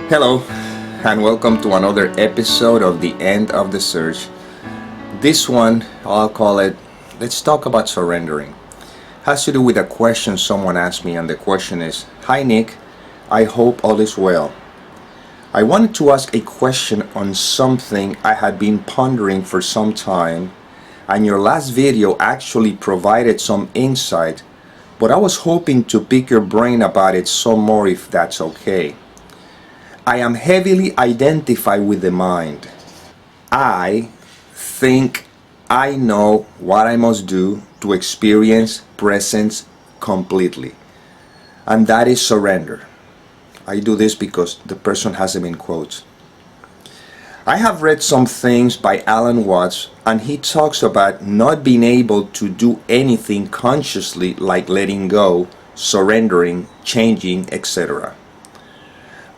Hello, and welcome to another episode of The End of the Search. This one, I'll call it, Let's Talk About Surrendering. Has to do with a question someone asked me, and the question is, Hi Nick, I hope all is well. I wanted to ask a question on something I had been pondering for some time, and your last video actually provided some insight, but I was hoping to pick your brain about it some more if that's okay. I am heavily identified with the mind. I think I know what I must do to experience presence completely. And that is surrender. I do this because the person has them in quotes. I have read some things by Alan Watts, and he talks about not being able to do anything consciously, like letting go, surrendering, changing, etc.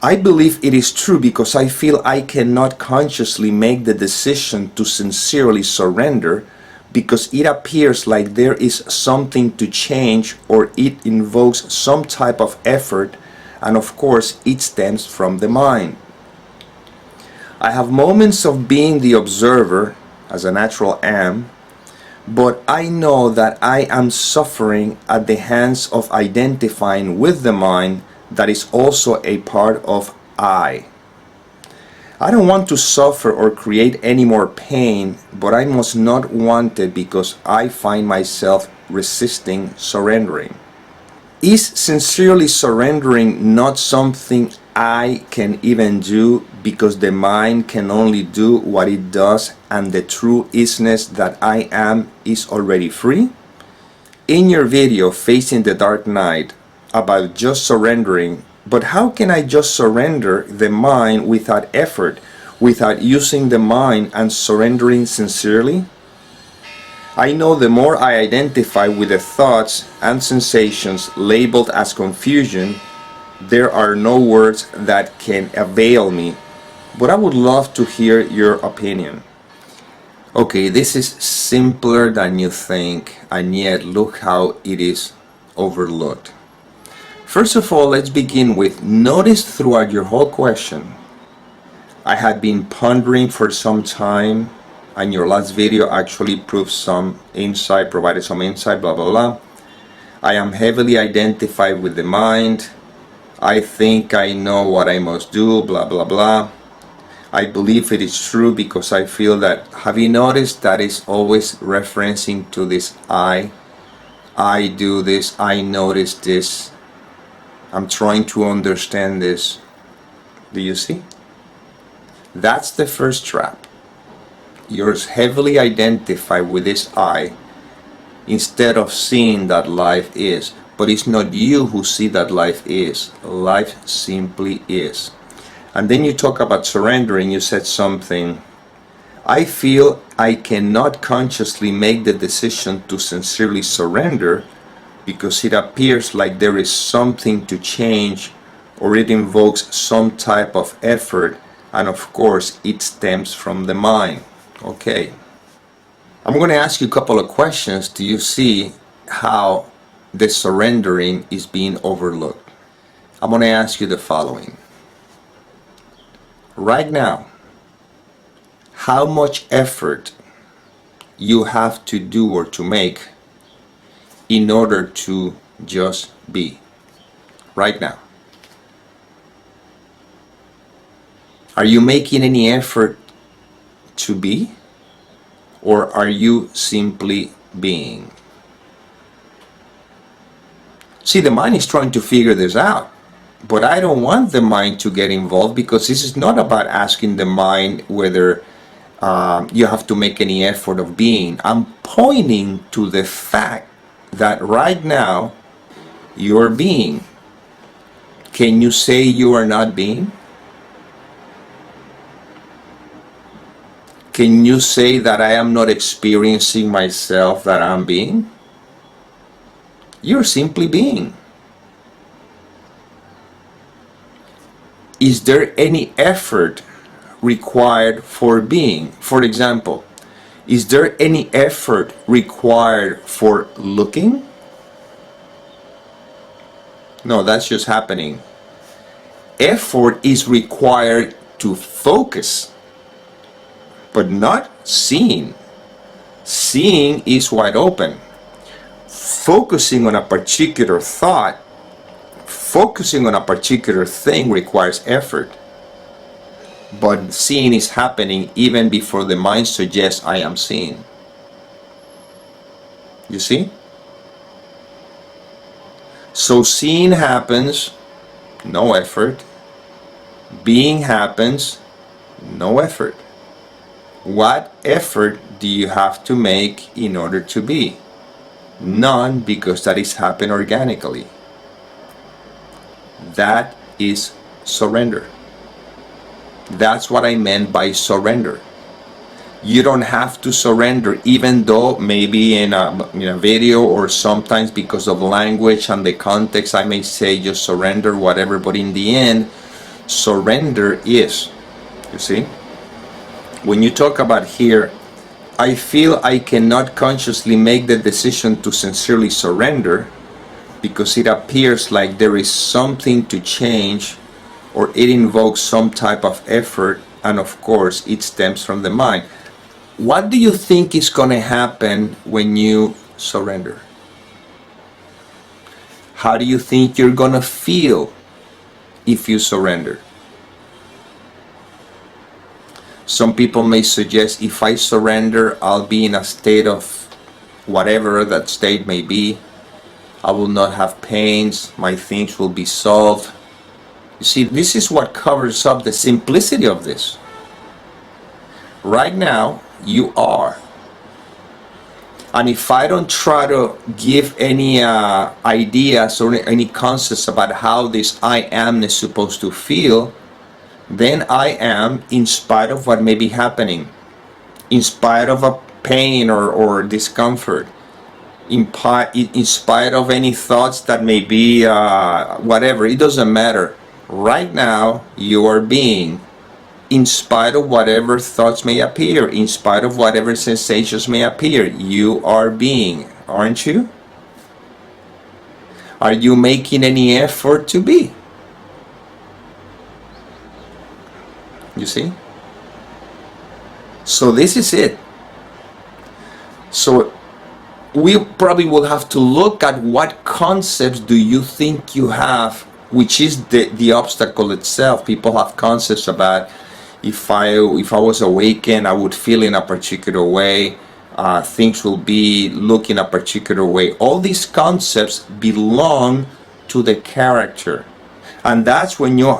I believe it is true because I feel I cannot consciously make the decision to sincerely surrender because it appears like there is something to change or it invokes some type of effort, and of course it stems from the mind. I have moments of being the observer, as a natural am, but I know that I am suffering at the hands of identifying with the mind that is also a part of I. I don't want to suffer or create any more pain, but I must not want it because I find myself resisting surrendering. Is sincerely surrendering not something I can even do because the mind can only do what it does and the true isness that I am is already free? In your video, Facing the Dark Night, about just surrendering, but how can I just surrender the mind without effort, without using the mind and surrendering sincerely? I know the more I identify with the thoughts and sensations labeled as confusion, there are no words that can avail me, but I would love to hear your opinion. Okay, this is simpler than you think, and yet look how it is overlooked. First of all, let's begin with, notice throughout your whole question, I had been pondering for some time, and your last video actually provided some insight, blah blah blah. I am heavily identified with the mind. I think I know what I must do, blah blah blah. I believe it is true because I feel that, have you noticed that is always referencing to this I do this, I notice this, I'm trying to understand this. Do you see? That's the first trap. You're heavily identified with this I instead of seeing that life is. But it's not you who see that life is. Life simply is. And then you talk about surrendering. You said something. I feel I cannot consciously make the decision to sincerely surrender because it appears like there is something to change or it invokes some type of effort, and of course it stems from the mind. Okay, I'm going to ask you a couple of questions. Do you see how the surrendering is being overlooked? I'm going to ask you the following. Right now, how much effort you have to do or to make in order to just be right now? Are you making any effort to be, or are you simply being? See, the mind is trying to figure this out, but I don't want the mind to get involved because this is not about asking the mind whether you have to make any effort of being. I'm pointing to the fact that right now you're being. Can you say you are not being? Can you say that I am not experiencing myself, that I'm being? You're simply being. Is there any effort required for being? For example, is there any effort required for looking? No, that's just happening. Effort is required to focus, but not seeing. Seeing is wide open. Focusing on a particular thought, focusing on a particular thing requires effort. But seeing is happening even before the mind suggests I am seeing. You see? So seeing happens, no effort. Being happens, no effort. What effort do you have to make in order to be? None, because that is happening organically. That is surrender. That's what I meant by surrender. You don't have to surrender, even though maybe in a video or sometimes because of language and the context I may say just surrender, whatever, but in the end, surrender is, you see? When you talk about here, I feel I cannot consciously make the decision to sincerely surrender because it appears like there is something to change, or it invokes some type of effort, and of course it stems from the mind. What do you think is going to happen when you surrender? How do you think you're going to feel if you surrender? Some people may suggest if I surrender, I'll be in a state of whatever that state may be. I will not have pains, my things will be solved. You see, this is what covers up the simplicity of this. Right now, you are. And if I don't try to give any ideas or any concepts about how this I am is supposed to feel, then I am in spite of what may be happening, in spite of a pain or discomfort, in spite of any thoughts that may be whatever, it doesn't matter. Right now, you are being, in spite of whatever thoughts may appear, in spite of whatever sensations may appear, you are being, aren't you? Are you making any effort to be? You see? So this is it. So we probably will have to look at what concepts do you think you have, which is the obstacle itself. People have concepts about if I was awakened, I would feel in a particular way, things will be look in a particular way. All these concepts belong to the character. And that's when you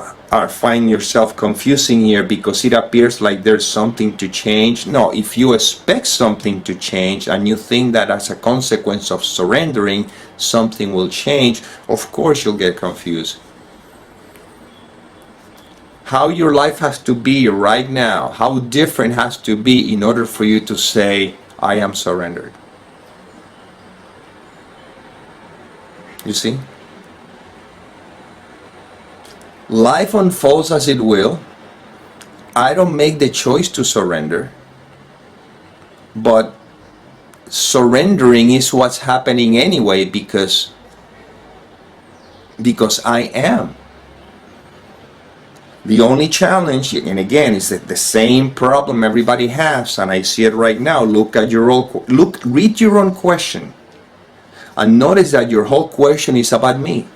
find yourself confusing here, because it appears like there's something to change. No, if you expect something to change and you think that as a consequence of surrendering, something will change, of course you'll get confused. How your life has to be right now, how different it has to be in order for you to say, I am surrendered. You see? Life unfolds as it will. I don't make the choice to surrender, but surrendering is what's happening anyway, because I am. The only challenge, and again, is that the same problem everybody has, and I see it right now. Read your own question, and notice that your whole question is about me.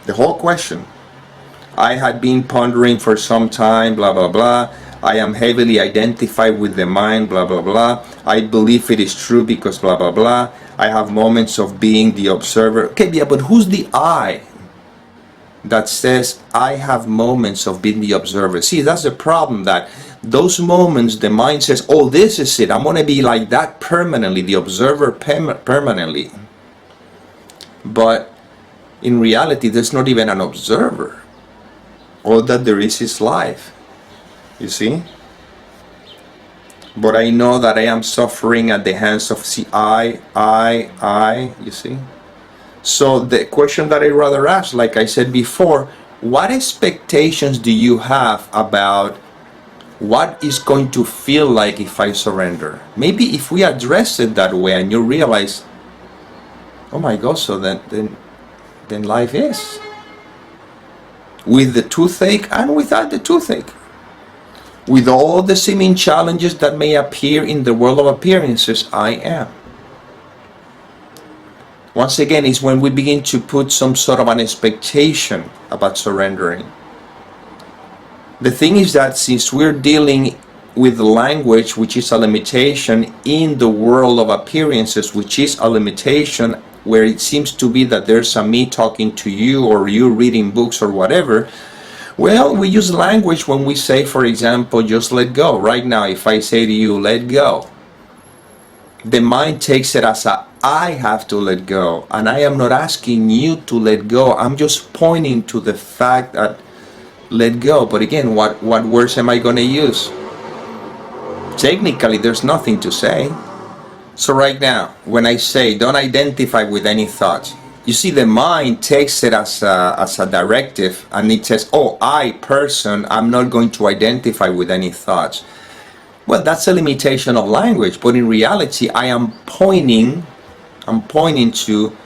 The whole question. I had been pondering for some time, blah, blah, blah. I am heavily identified with the mind, blah, blah, blah. I believe it is true because blah, blah, blah. I have moments of being the observer. Okay, yeah, but who's the I that says I have moments of being the observer? See, that's the problem, that those moments the mind says, oh, this is it. I'm going to be like that permanently, the observer permanently. But in reality, there's not even an observer. All that there is life. You see? But I know that I am suffering at the hands of, see, I, you see? So the question that I rather ask, like I said before, what expectations do you have about what is going to feel like if I surrender? Maybe if we address it that way and you realize, oh my God, so then life is. with the toothache and without the toothache, with all the seeming challenges that may appear in the world of appearances. I am. Once again, it's when we begin to put some sort of an expectation about surrendering. The thing is that since we're dealing with language, which is a limitation in the world of appearances, which is a limitation where it seems to be that there's a me talking to you or you reading books or whatever, well, we use language when we say, for example, just let go. Right now, if I say to you, let go, the mind takes it as I have to let go, and I am not asking you to let go. I'm just pointing to the fact that let go. But again, what words am I going to use? Technically, there's nothing to say. So right now, when I say don't identify with any thoughts, you see the mind takes it as a directive, and it says, oh, I, person, I'm not going to identify with any thoughts. Well, that's a limitation of language, but in reality, I am pointing to,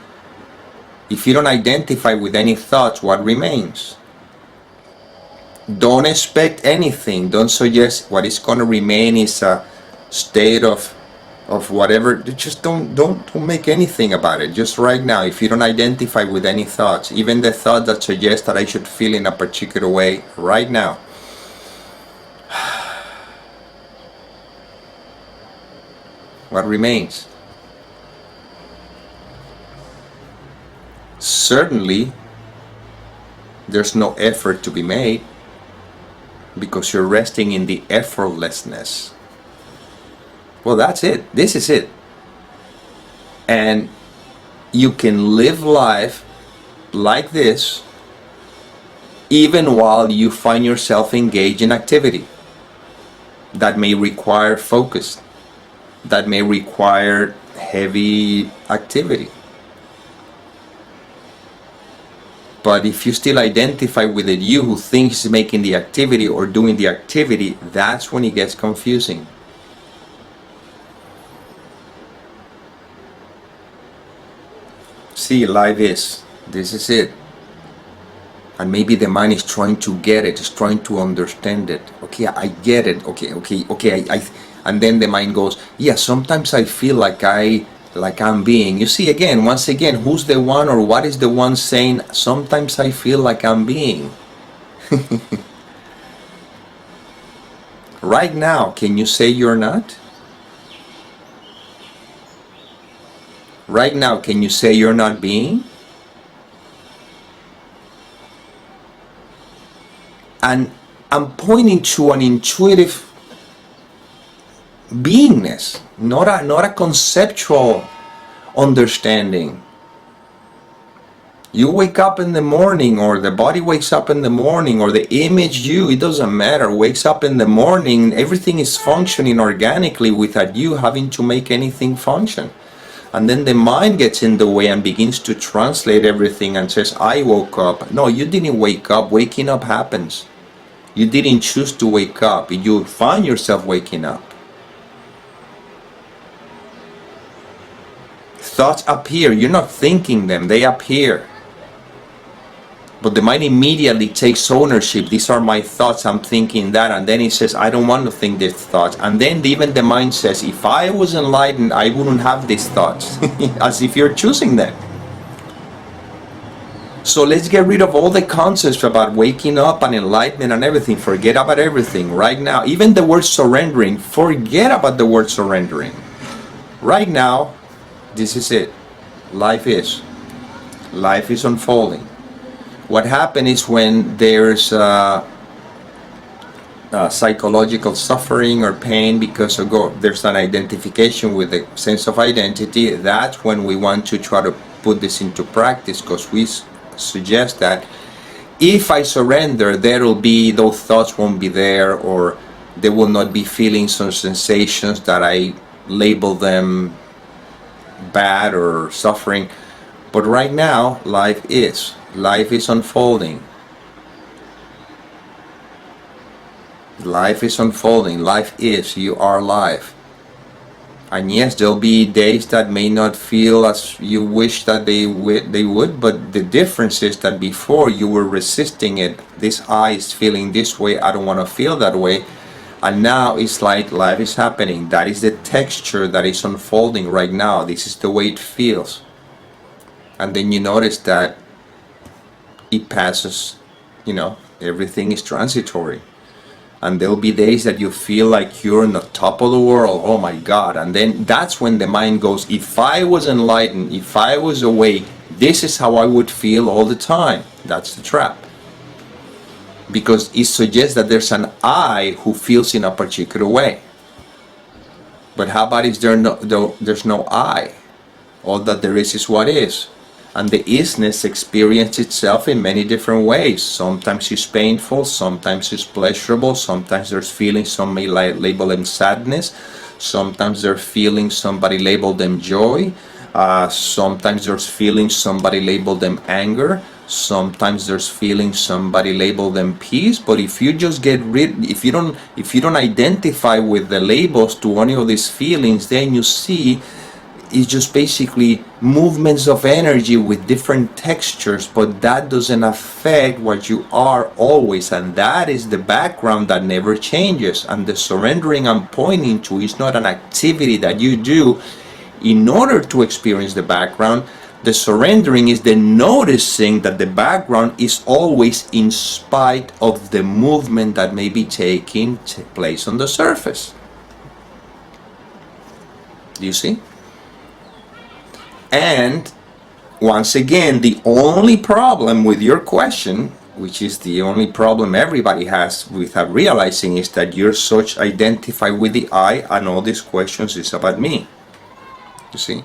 if you don't identify with any thoughts, what remains? Don't expect anything. Don't suggest what is going to remain is a state of whatever. Just don't make anything about it. Just right now, if you don't identify with any thoughts, even the thought that suggests that I should feel in a particular way, right now, what remains? Certainly, there's no effort to be made because you're resting in the effortlessness. Well, that's it. This is it. And you can live life like this even while you find yourself engaged in activity that may require focus, that may require heavy activity. But if you still identify with it, you who thinks making the activity or doing the activity, that's when it gets confusing. See, life is. This is it. And maybe the mind is trying to get it, is trying to understand it. Okay, I get it. Okay. And then the mind goes, yeah, sometimes I feel like I'm being. You see, again, once again, who's the one or what is the one saying, sometimes I feel like I'm being? Right now, can you say you're not? Right now, can you say you're not being? And I'm pointing to an intuitive beingness, not a conceptual understanding. You wake up in the morning, or the body wakes up in the morning, or the image you, it doesn't matter, wakes up in the morning, everything is functioning organically without you having to make anything function. And then the mind gets in the way and begins to translate everything and says, I woke up. No, you didn't wake up. Waking up happens. You didn't choose to wake up. You find yourself waking up. Thoughts appear. You're not thinking them. They appear. But the mind immediately takes ownership. These are my thoughts. I'm thinking that. And then it says, I don't want to think these thoughts. And then even the mind says, if I was enlightened, I wouldn't have these thoughts. As if you're choosing them. So let's get rid of all the concepts about waking up and enlightenment and everything. Forget about everything right now. Even the word surrendering, forget about the word surrendering. Right now, this is it. Life is. Life is unfolding. What happens is when there's psychological suffering or pain because there's an identification with the sense of identity, that's when we want to try to put this into practice, because we suggest that if I surrender, those thoughts won't be there, or there will not be feelings or sensations that I label them bad or suffering. But right now, life is unfolding. Life is unfolding. Life is. You are life. And yes, there'll be days that may not feel as you wish that they would, but the difference is that before you were resisting it. This I is feeling this way, I don't want to feel that way. And now it's like life is happening. That is the texture that is unfolding right now. This is the way it feels. And then you notice that it passes, everything is transitory. And there'll be days that you feel like you're on the top of the world. Oh my God. And then that's when the mind goes, if I was enlightened, if I was awake, this is how I would feel all the time. That's the trap. Because it suggests that there's an I who feels in a particular way. But how about if there's no I? All that there is what is. And the isness experiences itself in many different ways. Sometimes it's painful, sometimes it's pleasurable, sometimes there's feelings, some may label them sadness, sometimes there's feelings, somebody label them joy, sometimes there's feelings, somebody label them anger, sometimes there's feelings, somebody label them peace. But if you just if you don't identify with the labels to any of these feelings, then you see it's just basically movements of energy with different textures, but that doesn't affect what you are always, and that is the background that never changes. And the surrendering I'm pointing to is not an activity that you do in order to experience the background. The surrendering is the noticing that the background is always in spite of the movement that may be taking place on the surface. Do you see? And once again, the only problem with your question, which is the only problem everybody has without realizing, is that you're such identified with the I, and all these questions is about me. You see?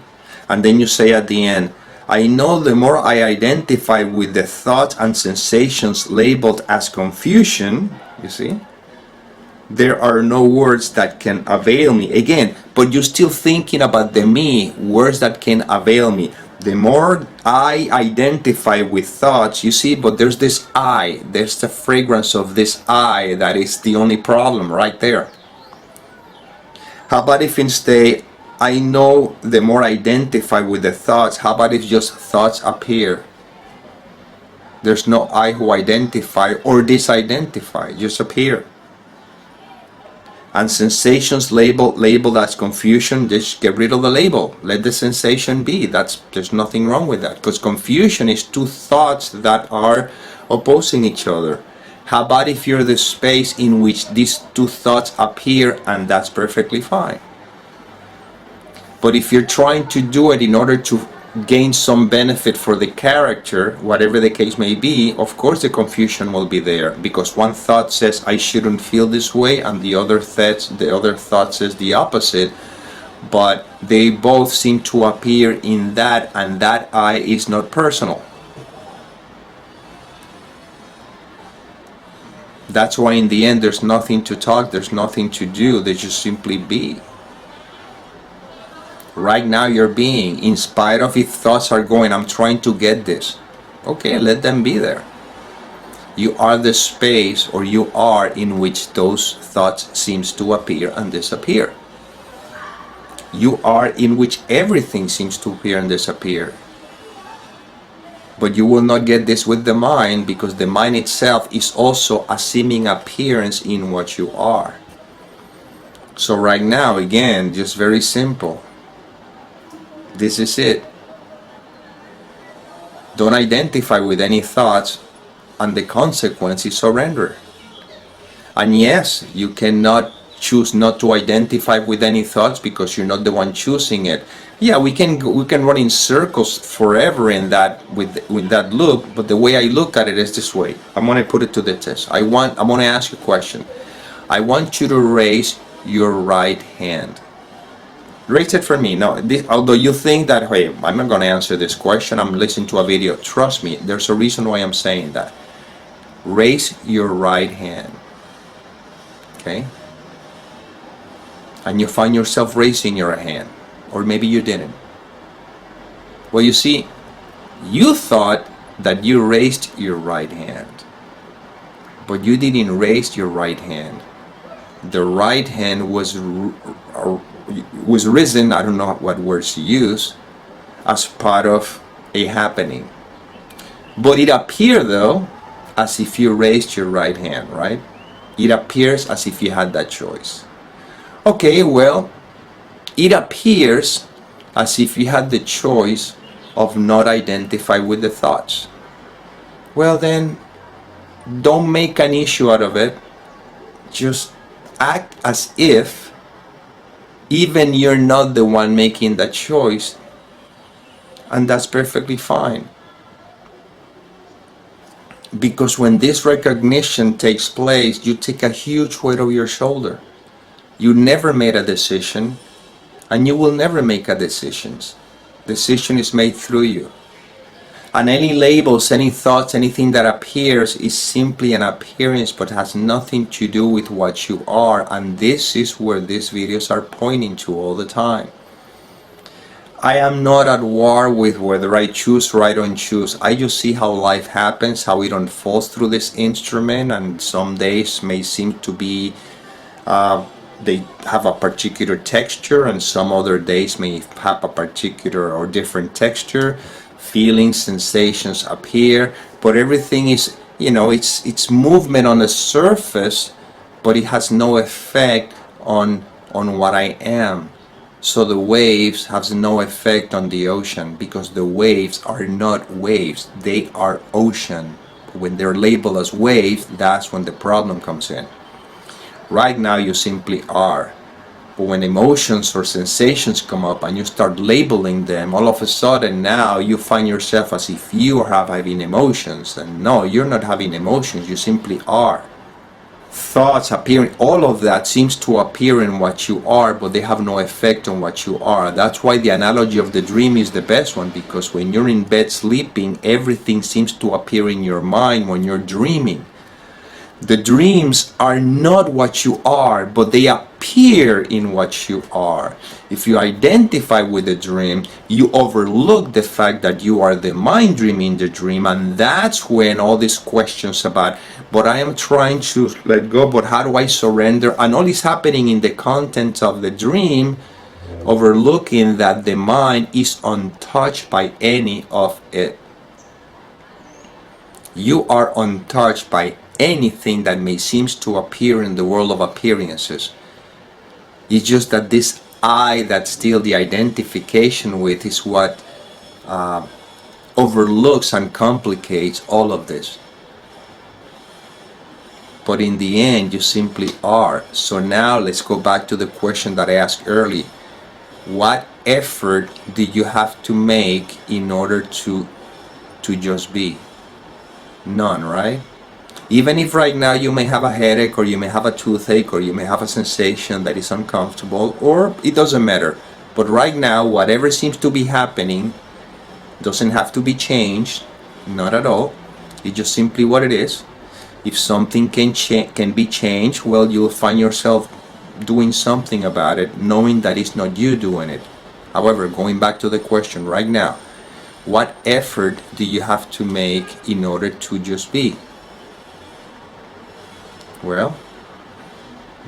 And then you say at the end, I know the more I identify with the thoughts and sensations labeled as confusion, you see, there are no words that can avail me. Again, but you're still thinking about the me, words that can avail me. The more I identify with thoughts, you see, but there's this I, there's the fragrance of this I that is the only problem right there. How about if instead, I know the more I identify with the thoughts, how about if just thoughts appear? There's no I who identify or disidentify, just appear. And sensations labeled as confusion, just get rid of the label. Let the sensation be. There's nothing wrong with that, because confusion is two thoughts that are opposing each other. How about if you're the space in which these two thoughts appear, and that's perfectly fine. But if you're trying to do it in order to gain some benefit for the character, whatever the case may be, of course the confusion will be there, because one thought says I shouldn't feel this way, and the other thought says the opposite, but they both seem to appear in that, and that I is not personal. That's why in the end there's nothing to talk, there's nothing to do, they just simply be. Right now you're being, in spite of if thoughts are going, I'm trying to get this. Okay, let them be there. You are the space, or you are in which those thoughts seems to appear and disappear. You are in which everything seems to appear and disappear. But you will not get this with the mind, because the mind itself is also a seeming appearance in what you are. So right now, again, just very simple. This is it. Don't identify with any thoughts, and the consequence is surrender. And yes, you cannot choose not to identify with any thoughts because you're not the one choosing it. Yeah, we can run in circles forever in that with that loop, but the way I look at it is this way. I'm going to put it to the test. I'm going to ask you a question. I want you to raise your right hand. Raise it for me. Now, although you think that, hey, I'm not going to answer this question, I'm listening to a video. Trust me, there's a reason why I'm saying that. Raise your right hand. Okay? And you find yourself raising your hand. Or maybe you didn't. Well, you see, you thought that you raised your right hand. But you didn't raise your right hand. The right hand was was risen, I don't know what words to use, as part of a happening. But it appeared though as if you raised your right hand, right? It appears as if you had that choice. Okay, well, it appears as if you had the choice of not identify with the thoughts. Well then, don't make an issue out of it. Just act as if even you're not the one making that choice, and that's perfectly fine. Because when this recognition takes place, you take a huge weight off your shoulder. You never made a decision, and you will never make a decision. Decision is made through you. And any labels, any thoughts, anything that appears is simply an appearance, but has nothing to do with what you are. And this is where these videos are pointing to all the time. I am not at war with whether I choose or I don't choose. I just see how life happens, how it unfolds through this instrument, and some days may seem to be they have a particular texture, and some other days may have a particular or different texture. Feelings, sensations appear, but everything is, it's movement on the surface, but it has no effect on what I am. So the waves have no effect on the ocean, because the waves are not waves, they are ocean. When they're labeled as waves, that's when the problem comes in. Right now you simply are. But when emotions or sensations come up and you start labeling them, all of a sudden now you find yourself as if you are having emotions. And no, you're not having emotions, you simply are. Thoughts appearing, all of that seems to appear in what you are, but they have no effect on what you are. That's why the analogy of the dream is the best one, because when you're in bed sleeping, everything seems to appear in your mind when you're dreaming. The dreams are not what you are, but they appear in what you are. If you identify with the dream, you overlook the fact that you are the mind dreaming the dream, and that's when all these questions about, but I am trying to let go, but how do I surrender? And all is happening in the content of the dream, overlooking that the mind is untouched by any of it. You are untouched by anything that may seem to appear in the world of appearances. It's just that this I that's still the identification with is what overlooks and complicates all of this. But in the end, you simply are. So now let's go back to the question that I asked earlier. What effort do you have to make in order to just be? None, right? Even if right now you may have a headache, or you may have a toothache, or you may have a sensation that is uncomfortable, or it doesn't matter. But right now, whatever seems to be happening doesn't have to be changed, not at all. It's just simply what it is. If something can be changed, well, you'll find yourself doing something about it, knowing that it's not you doing it. However, going back to the question right now, what effort do you have to make in order to just be? Well,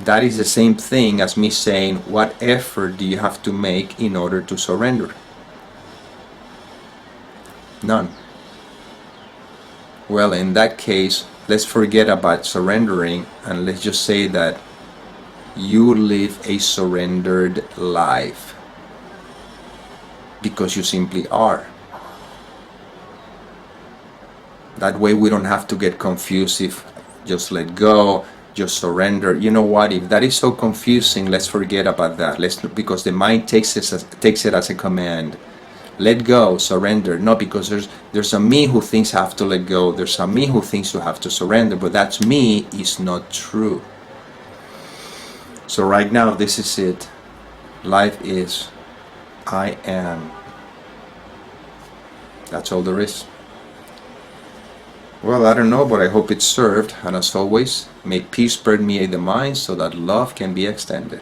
that is the same thing as me saying, what effort do you have to make in order to surrender? None. Well, in that case, let's forget about surrendering, and let's just say that you live a surrendered life, because you simply are. That way we don't have to get confused if just let go, just surrender. You know what, if that is so confusing, let's forget about that. Because the mind takes it as a command. Let go, surrender. No, because there's a me who thinks I have to let go, there's a me who thinks you have to surrender, but that's me is not true. So right now, this is it. Life is I am. That's all there is. Well, I don't know, but I hope it served. And as always, may peace permeate the mind so that love can be extended.